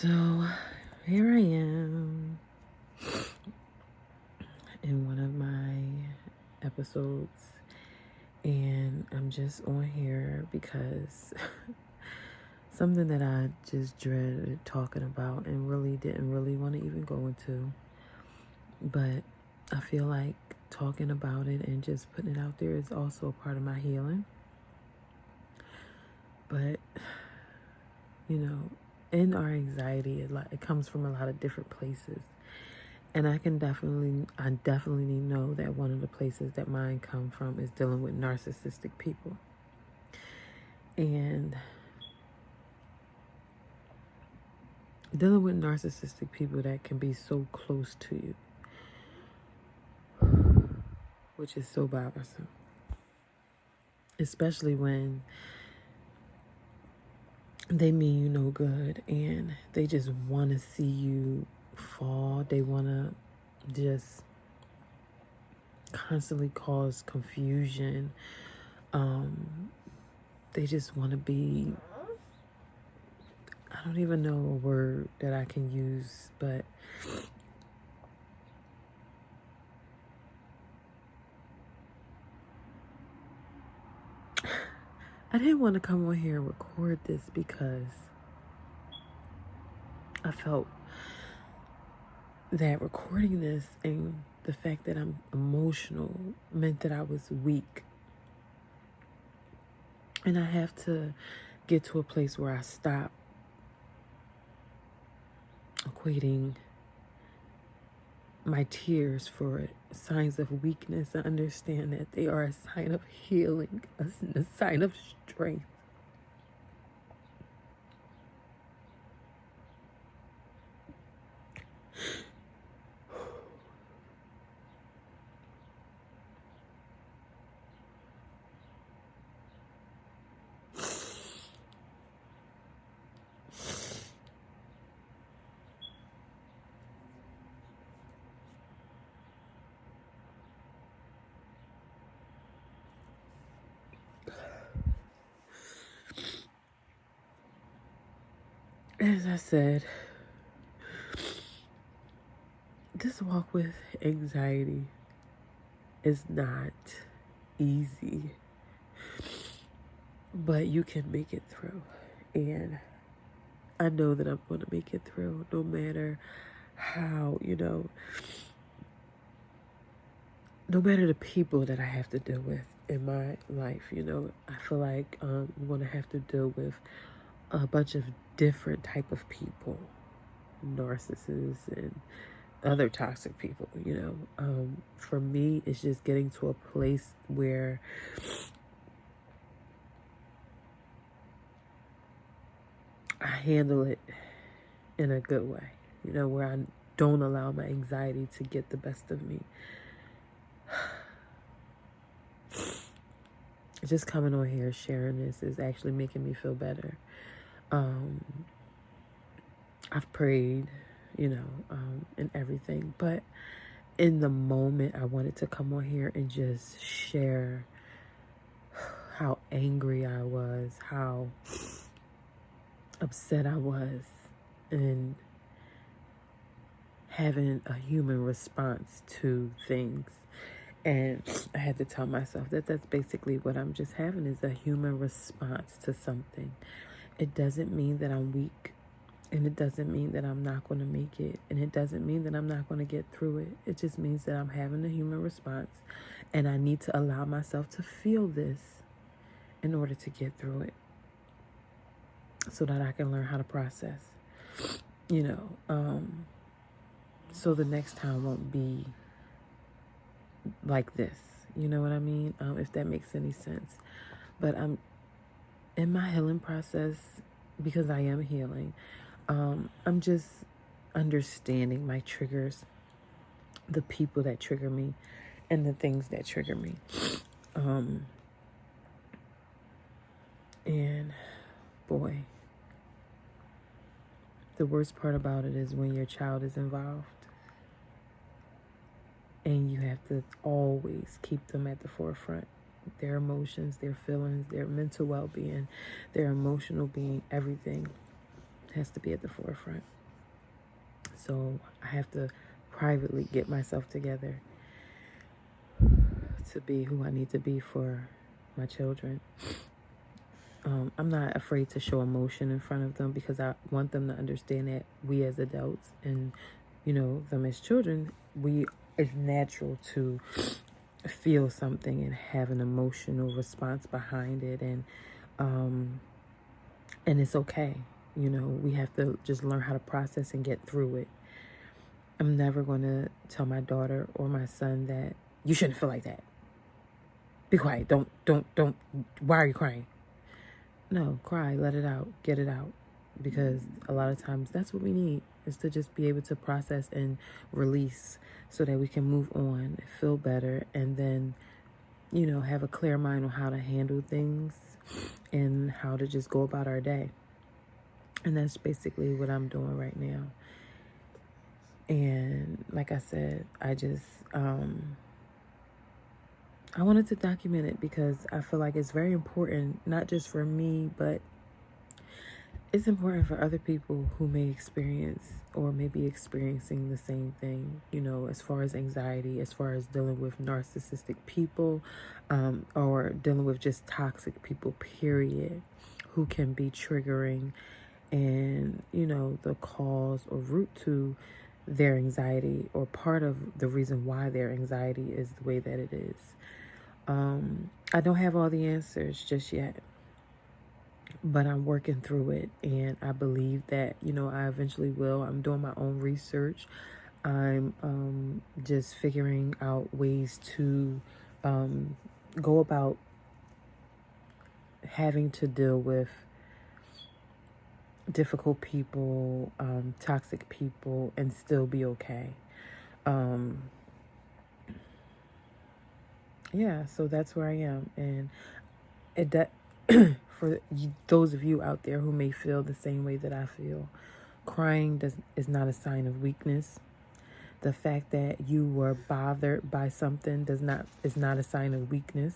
So here I am in one of my episodes, and I'm just on here because something that I just dreaded talking about and really didn't really want to even go into, but I feel like talking about it and just putting it out there is also a part of my healing. But in our anxiety, it comes from a lot of different places. And I definitely know that one of the places that mine come from is dealing with narcissistic people. And dealing with narcissistic people that can be so close to you, which is so bothersome. Especially when they mean you no good and they just want to see you fall. They want to just constantly cause confusion. They just want to be, I don't even know a word that I can use, but I didn't want to come on here and record this because I felt that recording this and the fact that I'm emotional meant that I was weak. And I have to get to a place where I stop equating my tears for signs of weakness. I understand that they are a sign of healing, a sign of strength. As I said, this walk with anxiety is not easy, but you can make it through. And I know that I'm going to make it through no matter how, no matter the people that I have to deal with in my life. I feel like I'm going to have to deal with a bunch of different type of people, narcissists and other toxic people. For me, it's just getting to a place where I handle it in a good way, where I don't allow my anxiety to get the best of me. Just coming on here sharing this is actually making me feel better. I've prayed, and everything, but in the moment I wanted to come on here and just share how angry I was, how upset I was, and having a human response to things. And I had to tell myself that that's basically what I'm just having, is a human response to something. It doesn't mean that I'm weak, and it doesn't mean that I'm not going to make it, and it doesn't mean that I'm not going to get through it. It just means that I'm having a human response, and I need to allow myself to feel this in order to get through it, so that I can learn how to process, so the next time won't be like this. You know what I mean? If that makes any sense. But I'm in my healing process, because I am healing. I'm just understanding my triggers, the people that trigger me, and the things that trigger me. And boy, the worst part about it is when your child is involved. And you have to always keep them at the forefront. Their emotions, their feelings, their mental well-being, their emotional being, everything has to be at the forefront. So I have to privately get myself together to be who I need to be for my children. I'm not afraid to show emotion in front of them because I want them to understand that we as adults and, them as children, it's natural to feel something and have an emotional response behind it. And it's okay. We have to just learn how to process and get through it. I'm never going to tell my daughter or my son that you shouldn't feel like that. Be quiet. Don't. Why are you crying? No, cry, let it out, get it out. Because a lot of times that's what we need, is to just be able to process and release so that we can move on, feel better, and then, have a clear mind on how to handle things and how to just go about our day. And that's basically what I'm doing right now. And like I said, I just, I wanted to document it because I feel like it's very important, not just for me, but it's important for other people who may experience or may be experiencing the same thing, as far as anxiety, as far as dealing with narcissistic people, or dealing with just toxic people, period, who can be triggering and, the cause or root to their anxiety, or part of the reason why their anxiety is the way that it is. I don't have all the answers just yet, but I'm working through it, and I believe that, I eventually will. I'm doing my own research. I'm just figuring out ways to go about having to deal with difficult people, toxic people, and still be okay. Yeah, so that's where I am. And for those of you out there who may feel the same way that I feel, crying is not a sign of weakness. The fact that you were bothered by something is not a sign of weakness.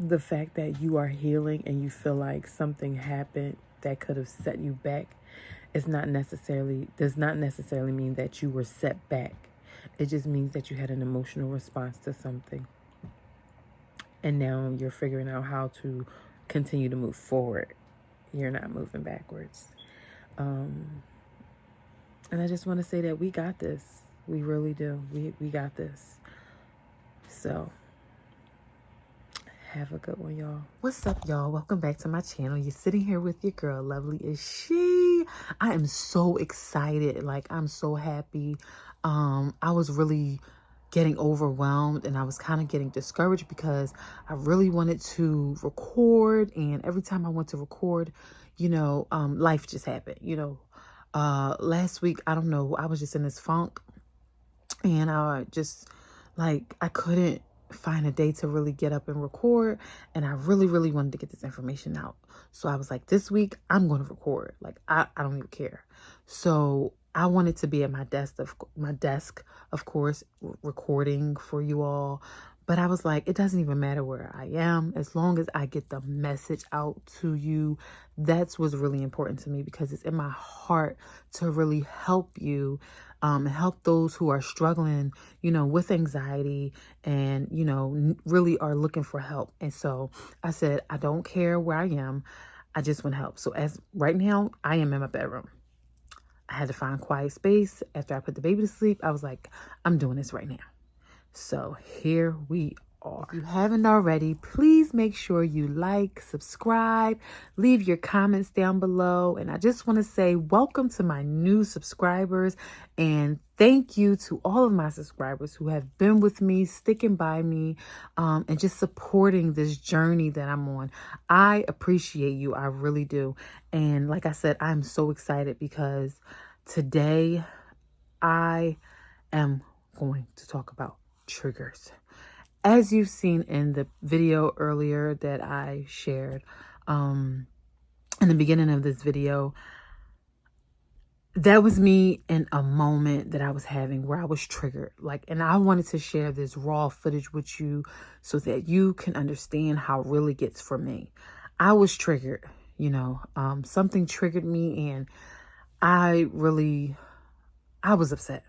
The fact that you are healing and you feel like something happened that could have set you back does not necessarily mean that you were set back. It just means that you had an emotional response to something. And now you're figuring out how to continue to move forward. You're not moving backwards. And I just want to say that we got this. We really do. We got this. So, have a good one, y'all. What's up, y'all? Welcome back to my channel. You're sitting here with your girl, Lovely Is She. I am so excited. I'm so happy. I was really getting overwhelmed and I was kind of getting discouraged because I really wanted to record, and every time I went to record, life just happened. Last week, I don't know, I was just in this funk, and I just I couldn't find a day to really get up and record, and I really, really wanted to get this information out. So I was like, this week I'm going to record. I don't even care. So I wanted to be at my desk, of course, recording for you all. But I was like, it doesn't even matter where I am, as long as I get the message out to you. That's what's really important to me, because it's in my heart to really help you, help those who are struggling, with anxiety and, really are looking for help. And so I said, I don't care where I am. I just want help. So as right now, I am in my bedroom. I had to find quiet space after I put the baby to sleep. I was like, I'm doing this right now. So here we are. If you haven't already, please make sure you like, subscribe, leave your comments down below. And I just want to say welcome to my new subscribers, and thank you to all of my subscribers who have been with me, sticking by me, and just supporting this journey that I'm on. I appreciate you. I really do. And like I said, I'm so excited because today I am going to talk about triggers. As you've seen in the video earlier that I shared, in the beginning of this video, that was me in a moment that I was having where I was triggered. And I wanted to share this raw footage with you so that you can understand how it really gets for me. I was triggered, something triggered me, and I really I was upset.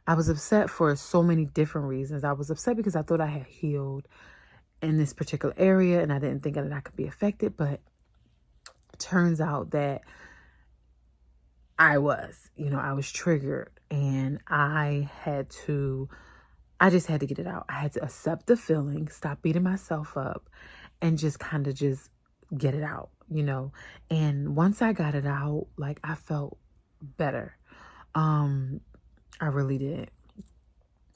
I was upset for so many different reasons. I was upset because I thought I had healed in this particular area and I didn't think that I could be affected, but it turns out that I was triggered, and I just had to get it out. I had to accept the feeling, stop beating myself up, and just kind of just get it out. And once I got it out, like, I felt better. I really did.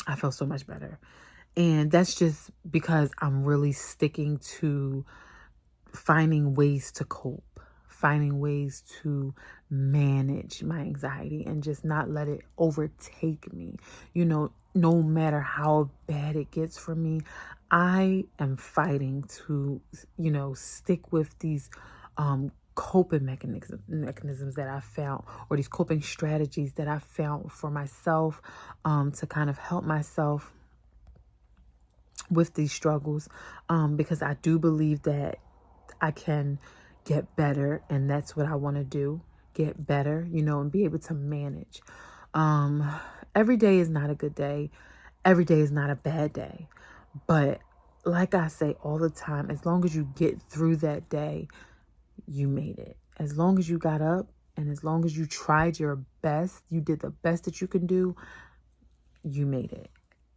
I felt so much better. And that's just because I'm really sticking to finding ways to cope, finding ways to manage my anxiety and just not let it overtake me. No matter how bad it gets for me, I am fighting to, stick with these coping mechanisms that I found, or these coping strategies that I found for myself, to kind of help myself with these struggles, because I do believe that I can get better, and that's what I want to do, get better, and be able to manage. Every day is not a good day. Every day is not a bad day. But like I say all the time, as long as you get through that day, you made it. As long as you got up and as long as you tried your best, you did the best that you can do, you made it.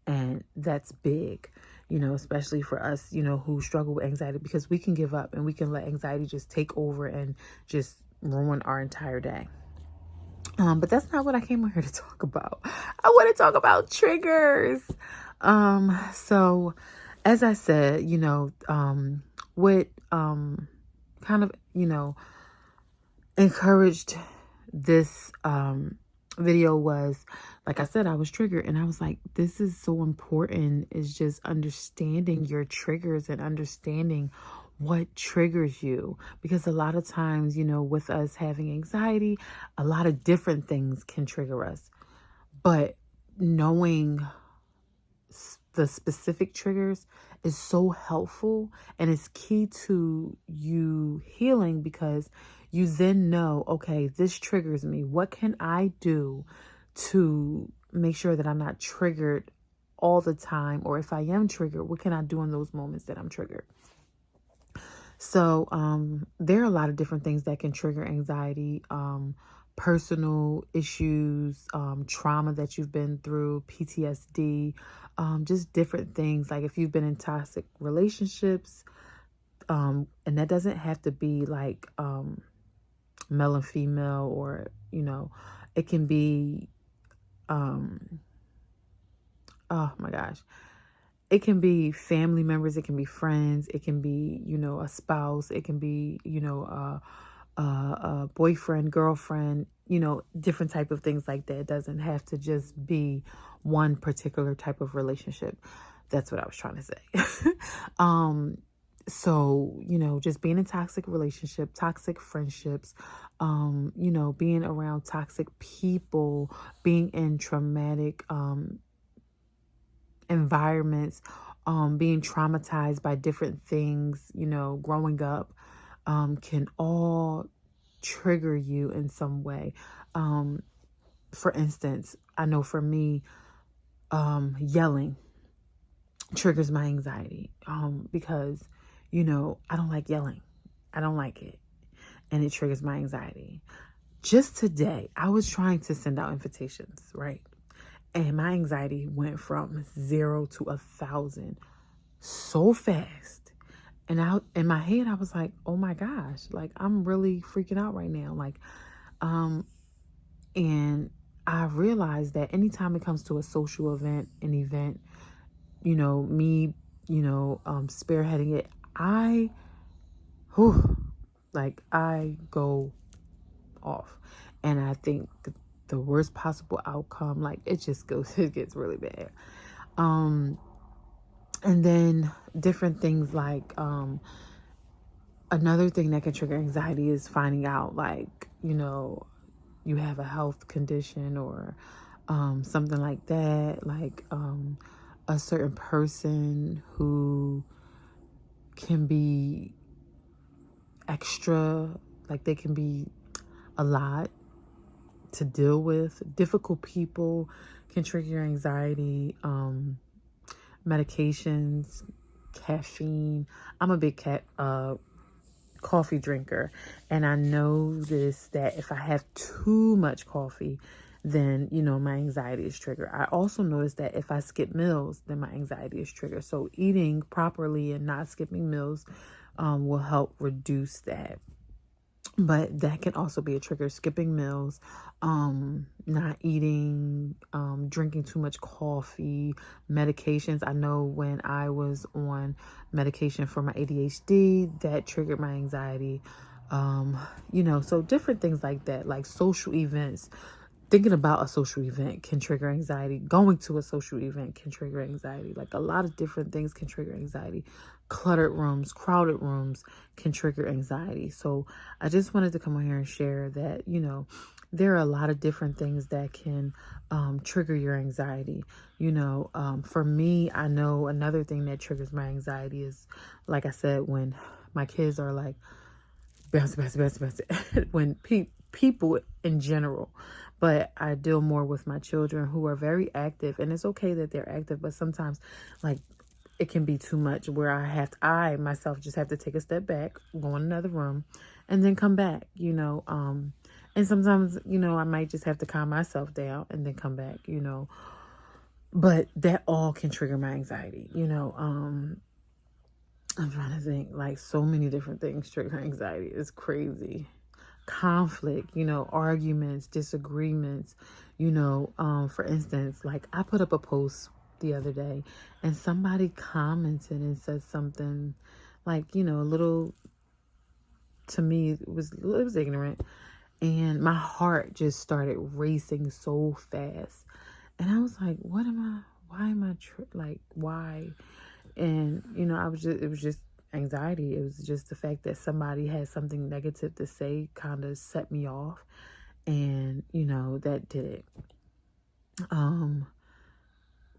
And that's big, especially for us, who struggle with anxiety, because we can give up and we can let anxiety just take over and just ruin our entire day. But that's not what I came here to talk about. I want to talk about triggers. So as I said, what kind of, encouraged this video was, like I said, I was triggered, and I was like, this is so important, is just understanding your triggers and understanding what triggers you, because a lot of times, with us having anxiety, a lot of different things can trigger us, but knowing the specific triggers is so helpful, and it's key to you healing, because you then know, okay, this triggers me. What can I do to make sure that I'm not triggered all the time? Or if I am triggered, what can I do in those moments that I'm triggered? So there are a lot of different things that can trigger anxiety, personal issues, trauma that you've been through, PTSD, just different things. Like if you've been in toxic relationships, and that doesn't have to be like male and female, or, it can be, oh my gosh, it can be family members, it can be friends, it can be, a spouse, it can be, a boyfriend, girlfriend, different type of things like that. It doesn't have to just be one particular type of relationship. That's what I was trying to say. So, just being in toxic relationship, toxic friendships, being around toxic people, being in traumatic environments, being traumatized by different things, growing up, can all trigger you in some way. For instance, I know for me, yelling triggers my anxiety, because, I don't like yelling. I don't like it. And it triggers my anxiety. Just today, I was trying to send out invitations, right? And my anxiety went from 0 to 1,000 so fast. And in my head, I was like, oh my gosh, like, I'm really freaking out right now. Like, and I realized that anytime it comes to a social event, an event, me, spearheading it, I go off. And I think the worst possible outcome, like, it gets really bad. And then different things like, another thing that can trigger anxiety is finding out, like, you have a health condition, or something like that, like a certain person who can be extra, like they can be a lot to deal with. Difficult people can trigger your anxiety. Medications, caffeine. I'm a big coffee drinker, and I notice that if I have too much coffee, then my anxiety is triggered. I also notice that if I skip meals, then my anxiety is triggered. So eating properly and not skipping meals will help reduce that. But that can also be a trigger. Skipping meals, not eating, drinking too much coffee, medications. I know when I was on medication for my ADHD, that triggered my anxiety. So different things like that, like social events. Thinking about a social event can trigger anxiety. Going to a social event can trigger anxiety. Like a lot of different things can trigger anxiety. Cluttered rooms, crowded rooms can trigger anxiety. So I just wanted to come on here and share that, there are a lot of different things that can trigger your anxiety. For me, I know another thing that triggers my anxiety is, like I said, when my kids are like, bounce, when people in general. But I deal more with my children who are very active, and it's okay that they're active, but sometimes like it can be too much where I myself just have to take a step back, go in another room, and then come back, and sometimes, I might just have to calm myself down and then come back, but that all can trigger my anxiety, I'm trying to think, like so many different things trigger anxiety. It's crazy. Conflict, arguments, disagreements, for instance, like I put up a post the other day and somebody commented and said something like, a little, to me, it was ignorant, and my heart just started racing so fast. And I was like, why am I why? And, it was just anxiety. It was just the fact that somebody had something negative to say kind of set me off. And, that did it.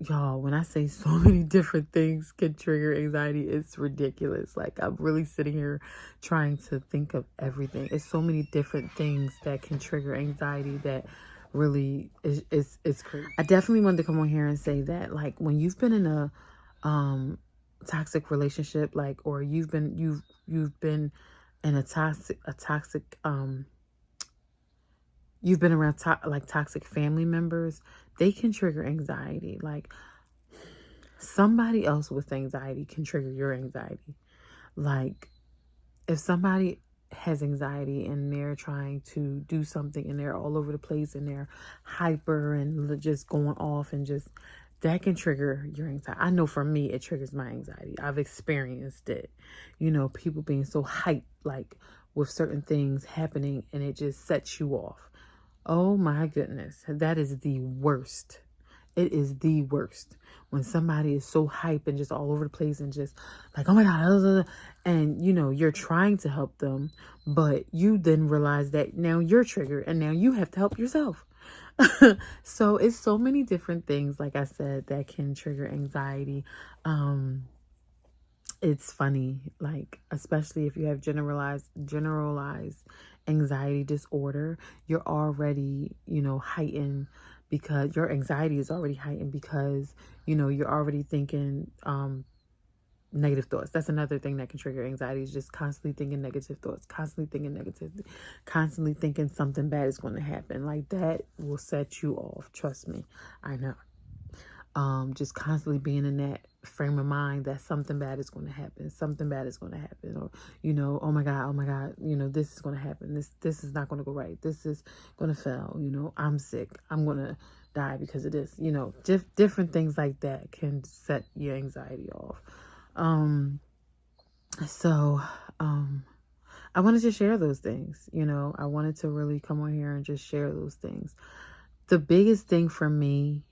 Y'all, when I say so many different things can trigger anxiety, it's ridiculous. Like, I'm really sitting here trying to think of everything. It's so many different things that can trigger anxiety that really is crazy. I definitely wanted to come on here and say that, like, when you've been in a toxic relationship, like, or you've been in a toxic you've been around toxic family members, they can trigger anxiety. Like, somebody else with anxiety can trigger your anxiety. Like, if somebody has anxiety and they're trying to do something and they're all over the place and they're hyper and just going off, and just that can trigger your anxiety. I know for me, it triggers my anxiety. I've experienced it. People being so hyped, like with certain things happening, and it just sets you off. Oh my goodness. That is the worst. It is the worst. When somebody is so hype and just all over the place and just like, oh my God. And, you're trying to help them, but you then realize that now you're triggered and now you have to help yourself. So it's so many different things, like I said, that can trigger anxiety. It's funny, like, especially if you have generalized anxiety disorder, you're already, heightened, because your anxiety is already heightened because, you're already thinking negative thoughts. That's another thing that can trigger anxiety, is just constantly thinking negative thoughts, constantly thinking something bad is going to happen. Like, that will set you off. Trust me. I know. Just constantly being in that frame of mind that something bad is going to happen. Or, oh my God, this is going to happen. This is not going to go right. This is going to fail. I'm sick. I'm going to die because of this. Different things like that can set your anxiety off. I wanted to share those things. I wanted to really come on here and just share those things. The biggest thing for me,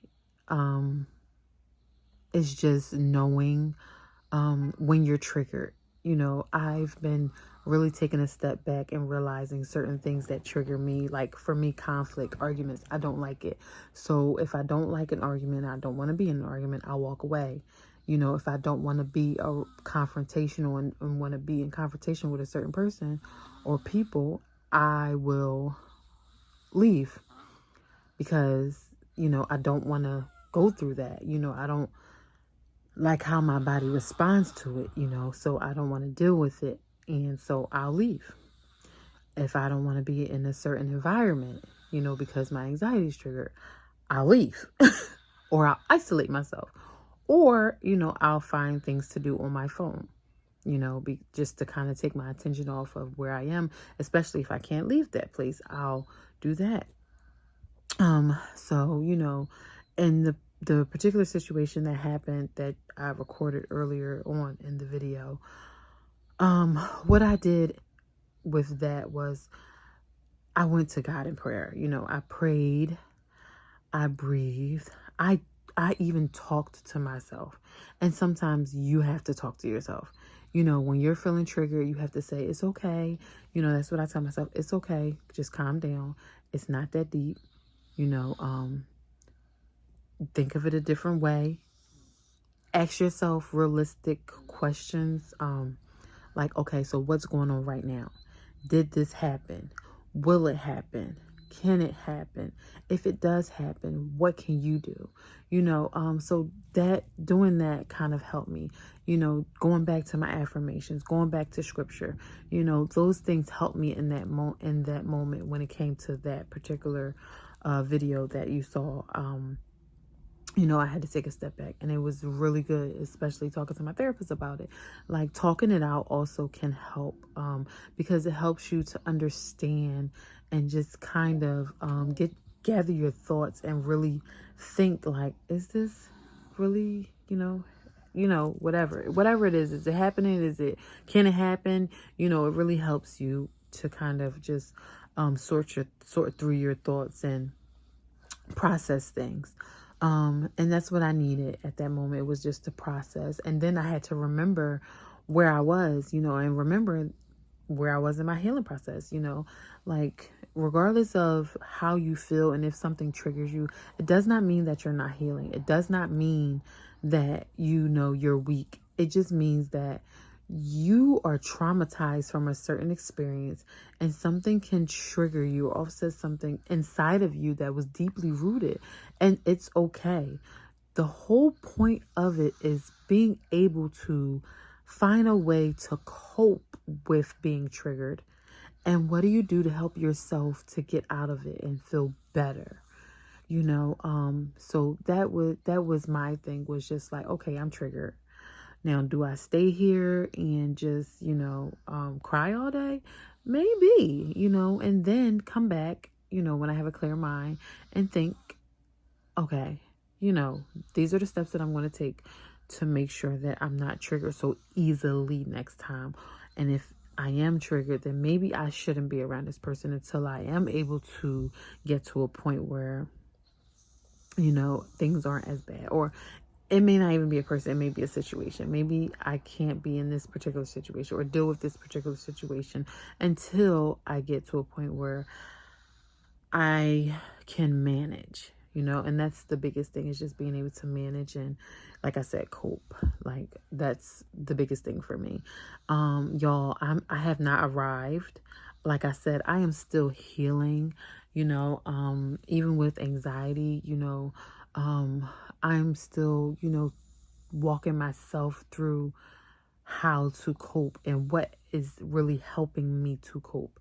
is just knowing when you're triggered. I've been really taking a step back and realizing certain things that trigger me. Like, for me, conflict, arguments, I don't like it. So if I don't like an argument, I don't want to be in an argument, I'll walk away. If I don't want to be confrontational and want to be in confrontation with a certain person or people, I will leave. because, I don't want to go through that. I don't like how my body responds to it, so I don't want to deal with it. And so I'll leave. If I don't want to be in a certain environment, because my anxiety is triggered, I'll leave or I'll isolate myself, or, I'll find things to do on my phone, just to kind of take my attention off of where I am, especially if I can't leave that place, I'll do that. So, in the particular situation that happened that I recorded earlier on in the video, what I did with that was I went to God in prayer. I prayed, I breathed, I even talked to myself. And sometimes you have to talk to yourself. When you're feeling triggered, you have to say, it's okay. That's what I tell myself. It's okay. Just calm down. It's not that deep. Think of it a different way. Ask yourself realistic questions. Like, okay, so what's going on right now? Did this happen? Will it happen? Can it happen? If it does happen, what can you do? So that doing that kind of helped me, going back to my affirmations, going back to scripture, those things helped me in that moment when it came to that particular video that you saw. I had to take a step back, and it was really good, especially talking to my therapist about it. Like, talking it out also can help, because it helps you to understand and just kind of gather your thoughts and really think, like, is this really, whatever it is it happening? Can it happen? It really helps you to kind of just sort through your thoughts and process things. And that's what I needed at that moment. It was just to process. And then I had to remember where I was, and remember where I was in my healing process, like, regardless of how you feel and if something triggers you, it does not mean that you're not healing. It does not mean that, you're weak. It just means that you are traumatized from a certain experience, and something can trigger you or offset something inside of you that was deeply rooted, and it's okay. The whole point of it is being able to find a way to cope with being triggered. And what do you do to help yourself to get out of it and feel better? So that was my thing, was just like, okay, I'm triggered. Now, do I stay here and just, cry all day? Maybe, and then come back, when I have a clear mind, and think, okay, these are the steps that I'm going to take to make sure that I'm not triggered so easily next time. And if I am triggered, then maybe I shouldn't be around this person until I am able to get to a point where, things aren't as bad. Or it may not even be a person, it may be a situation. Maybe I can't be in this particular situation or deal with this particular situation until I get to a point where I can manage, and that's the biggest thing, is just being able to manage and, like I said, cope. Like, that's the biggest thing for me. Y'all, I have not arrived. Like I said, I am still healing, even with anxiety, I'm still, walking myself through how to cope and what is really helping me to cope.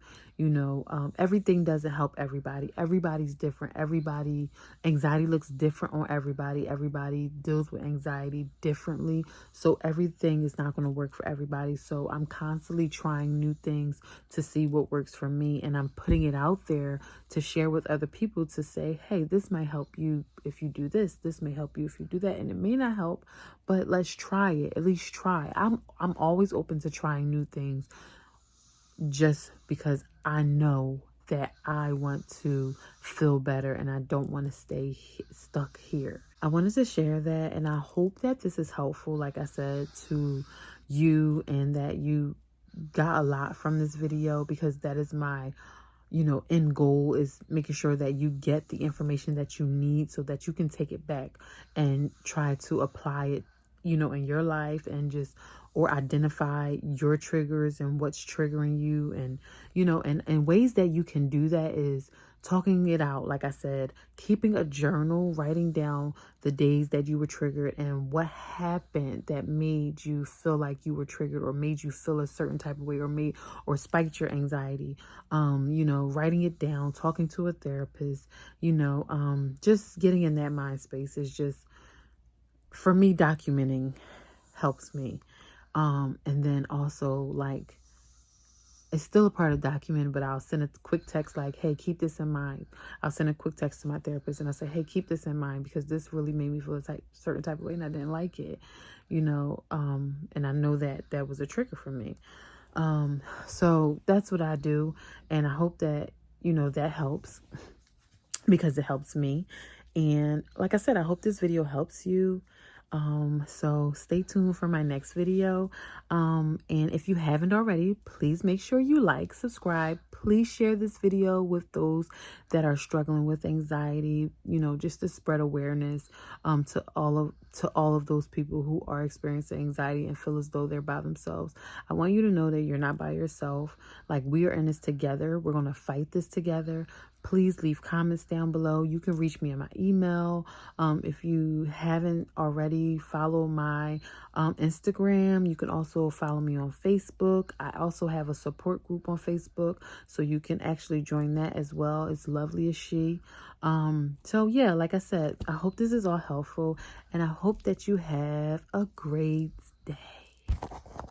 Everything doesn't help everybody. Everybody's different. Anxiety looks different on everybody. Everybody deals with anxiety differently. So everything is not going to work for everybody. So I'm constantly trying new things to see what works for me. And I'm putting it out there to share with other people, to say, hey, this might help you if you do this. This may help you if you do that. And it may not help, but let's try it. At least try. I'm always open to trying new things, just because I know that I want to feel better and I don't want to stay stuck here. I wanted to share that, and I hope that this is helpful, like I said, to you, and that you got a lot from this video, because that is my end goal, is making sure that you get the information that you need so that you can take it back and try to apply it, in your life, and just, or identify your triggers and what's triggering you. And, and ways that you can do that is talking it out, like I said, keeping a journal, writing down the days that you were triggered and what happened that made you feel like you were triggered or made you feel a certain type of way or spiked your anxiety. Writing it down, talking to a therapist, just getting in that mind space is just, for me, documenting helps me. And then also, like, it's still a part of documenting, but I'll send a quick text like, hey, keep this in mind. I'll send a quick text to my therapist and I'll say, hey, keep this in mind because this really made me feel a certain type of way and I didn't like it, and I know that was a trigger for me. So that's what I do. And I hope that, that helps because it helps me. And like I said, I hope this video helps you. So stay tuned for my next video. And if you haven't already, please make sure you like, subscribe. Please share this video with those that are struggling with anxiety, just to spread awareness to all of those people who are experiencing anxiety and feel as though they're by themselves. I want you to know that you're not by yourself. Like, we are in this together. We're going to fight this together. Please leave comments down below. You can reach me at my email. If you haven't already, follow my Instagram. You can also follow me on Facebook. I also have a support group on Facebook, so you can actually join that as well. It's Lovely as She. So yeah, like I said, I hope this is all helpful, and I hope that you have a great day.